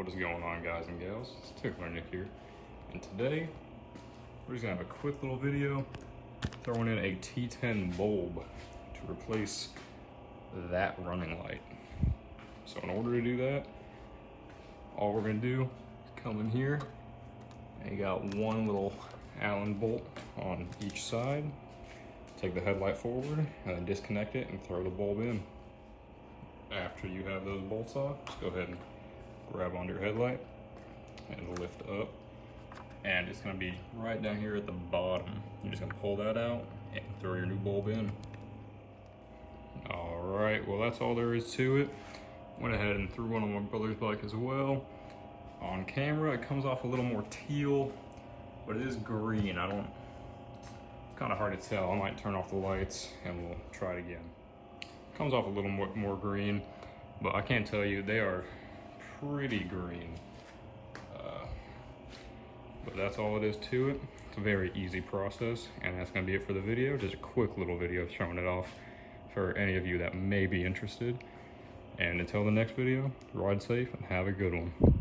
What is going on, guys and gals? It's Tickler Nick here, and today we're just gonna have a quick little video throwing in a T10 bulb to replace that running light. So in order to do that, all we're gonna do is come in here and you got one little Allen bolt on each side. Take the headlight forward and then disconnect it and throw the bulb in. After you have those bolts off, just go ahead and grab onto your headlight and lift up, and it's going to be right down here at the bottom. You're just going to pull that out and throw your new bulb in. All right, well, that's all there is to it. Went ahead and threw one on my brother's bike as well. On camera it comes off a little more teal, but it is green. It's kind of hard to tell. I might turn off the lights and we'll try it again. Comes off a little more green, but I can't tell you, they are pretty green. But that's all it is to it. It's a very easy process, and that's gonna be it for the video. Just a quick little video showing it off for any of you that may be interested. And until the next video, ride safe and have a good one.